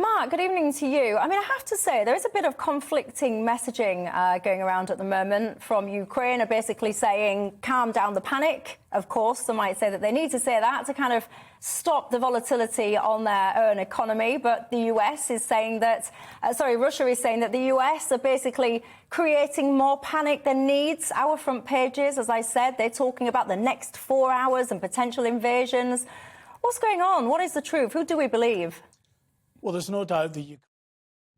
Mark, good evening to you. I mean, I have to say, there is a bit of conflicting messaging going around at the moment from Ukraine, are basically saying, calm down the panic. Of course, some might say that they need to say that to kind of stop the volatility on their own economy. But the US is saying that, Russia is saying that the US are basically creating more panic than needs. Our front pages, as I said, they're talking about the next 4 hours and potential invasions. What's going on? What is the truth? Who do we believe? Well, there's no doubt the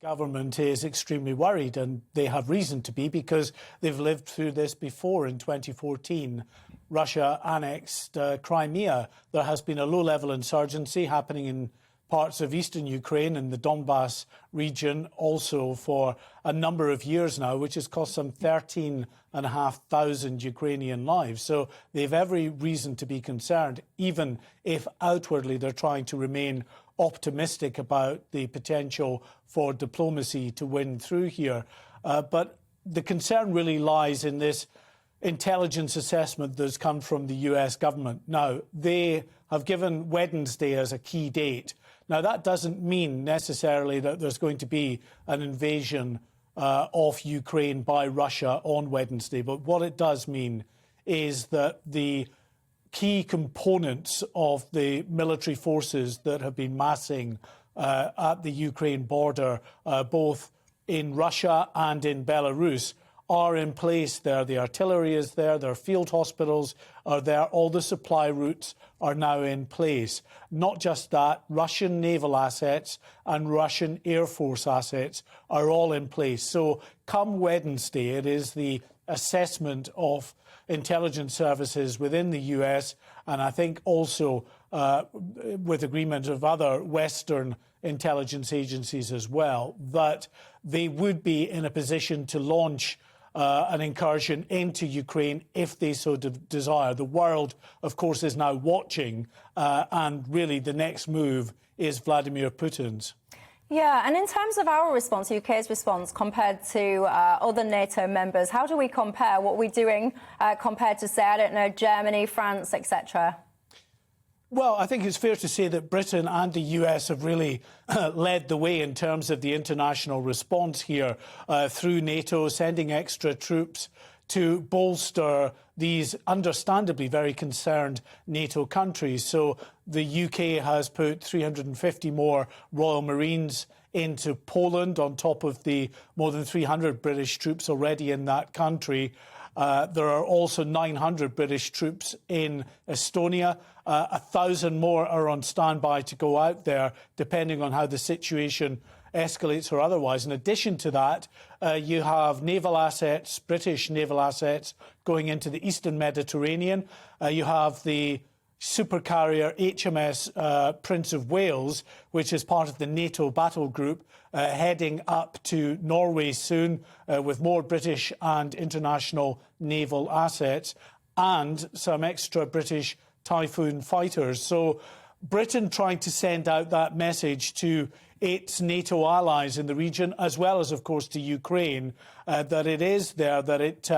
government is extremely worried, and they have reason to be because they've lived through this before. In 2014, Russia annexed Crimea. There has been a low-level insurgency happening in parts of eastern Ukraine and the Donbass region also for a number of years now, which has cost some 13,500 Ukrainian lives. So they have every reason to be concerned, even if outwardly they're trying to remain optimistic about the potential for diplomacy to win through here. But the concern really lies in this intelligence assessment that's come from the US government. Now, they have given Wednesday as a key date. Now, that doesn't mean necessarily that there's going to be an invasion of Ukraine by Russia on Wednesday. But what it does mean is that the key components of the military forces that have been massing at the Ukraine border, both in Russia and in Belarus, are in place there. The artillery is there, their field hospitals are there, all the supply routes are now in place. Not just that, Russian naval assets and Russian Air Force assets are all in place. So come Wednesday, it is the assessment of intelligence services within the US, and I think also with agreement of other Western intelligence agencies as well, that they would be in a position to launch an incursion into Ukraine if they so desire. The world, of course, is now watching, and really the next move is Vladimir Putin's. Yeah, and in terms of our response, UK's response, compared to other NATO members, how do we compare what we're doing compared to, say, I don't know, Germany, France, etc.? Well, I think it's fair to say that Britain and the US have really led the way in terms of the international response here through NATO, sending extra troops to bolster these understandably very concerned NATO countries. So the UK has put 350 more Royal Marines into Poland on top of the more than 300 British troops already in that country. There are also 900 British troops in Estonia. 1,000 more are on standby to go out there, depending on how the situation escalates or otherwise. In addition to that, you have naval assets, British naval assets, going into the eastern Mediterranean. You have the supercarrier HMS Prince of Wales, which is part of the NATO battle group, heading up to Norway soon with more British and international naval assets and some extra British Typhoon fighters. So Britain trying to send out that message to its NATO allies in the region, as well as, of course, to Ukraine, that it is there, that it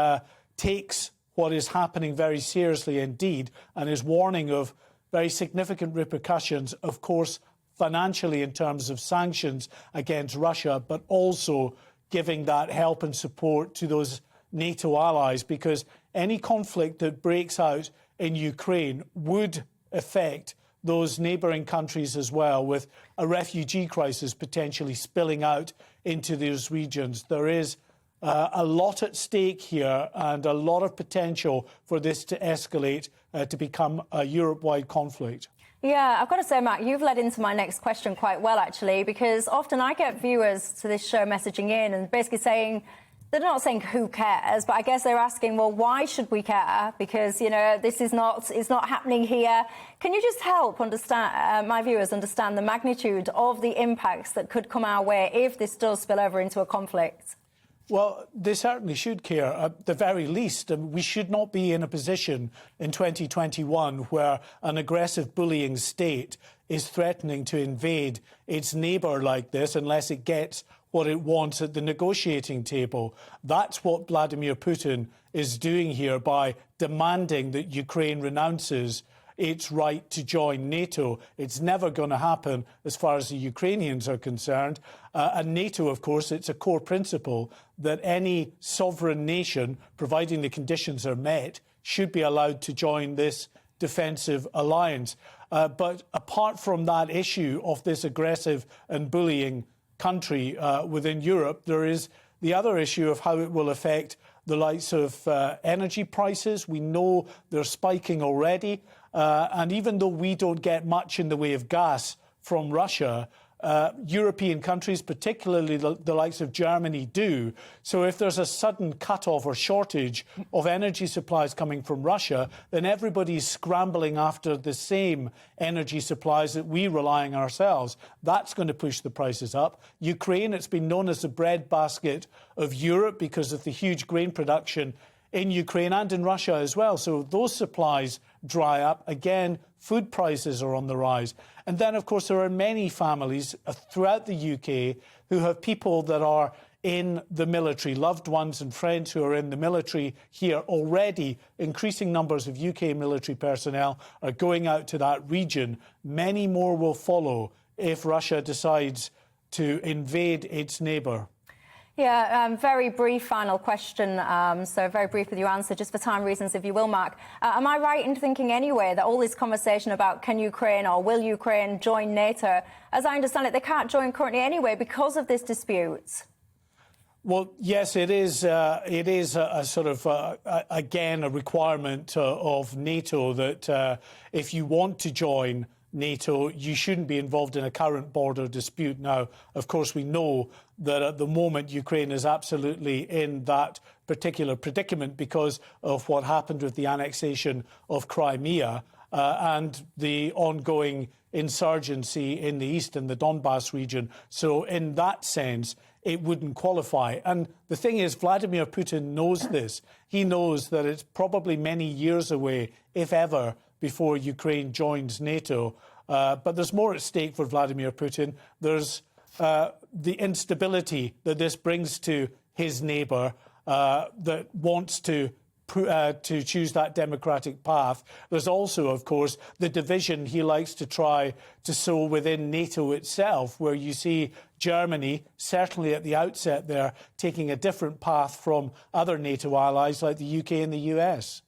takes what is happening very seriously indeed, and is warning of very significant repercussions, of course, financially in terms of sanctions against Russia, but also giving that help and support to those NATO allies, because any conflict that breaks out in Ukraine would affect those neighbouring countries as well, with a refugee crisis potentially spilling out into those regions. There is a lot at stake here and a lot of potential for this to escalate to become a Europe-wide conflict. Yeah, I've got to say, Matt, you've led into my next question quite well, actually, because often I get viewers to this show messaging in and basically saying, they're not saying who cares, but I guess they're asking, well, why should we care? Because, you know, this is not, it's not happening here. Can you just help understand my viewers understand the magnitude of the impacts that could come our way if this does spill over into a conflict? Well, they certainly should care. At the very least, we should not be in a position in 2021 where an aggressive bullying state is threatening to invade its neighbour like this unless it gets what it wants at the negotiating table. That's what Vladimir Putin is doing here by demanding that Ukraine renounces its right to join NATO. It's never going to happen as far as the Ukrainians are concerned. And NATO, of course, it's a core principle that any sovereign nation, providing the conditions are met, should be allowed to join this defensive alliance. But apart from that issue of this aggressive and bullying country within Europe, there is the other issue of how it will affect the likes of energy prices. We know they're spiking already. And even though we don't get much in the way of gas from Russia, European countries, particularly the likes of Germany, do. So if there's a sudden cut-off or shortage of energy supplies coming from Russia, then everybody's scrambling after the same energy supplies that we rely on ourselves. That's going to push the prices up. Ukraine, it's been known as the breadbasket of Europe because of the huge grain production in Ukraine and in Russia as well. So those supplies dry up. Again, food prices are on the rise. And then, of course, there are many families throughout the UK who have people that are in the military, loved ones and friends who are in the military here already. Increasing numbers of UK military personnel are going out to that region. Many more will follow if Russia decides to invade its neighbour. Yeah, very brief final question. So very brief with your answer, just for time reasons, if you will, Mark. Am I right in thinking anyway that all this conversation about can Ukraine or will Ukraine join NATO, as I understand it, they can't join currently anyway because of this dispute? Well, yes, it is a sort of, again, a requirement of NATO that if you want to join NATO, you shouldn't be involved in a current border dispute. Now, of course, we know that at the moment Ukraine is absolutely in that particular predicament because of what happened with the annexation of Crimea and the ongoing insurgency in the east, in the Donbass region. So in that sense, it wouldn't qualify. And the thing is, Vladimir Putin knows this. He knows that it's probably many years away, if ever, before Ukraine joins NATO. But there's more at stake for Vladimir Putin. There's the instability that this brings to his neighbour that wants to choose that democratic path. There's also, of course, the division he likes to try to sow within NATO itself, where you see Germany, certainly at the outset there, taking a different path from other NATO allies like the UK and the US.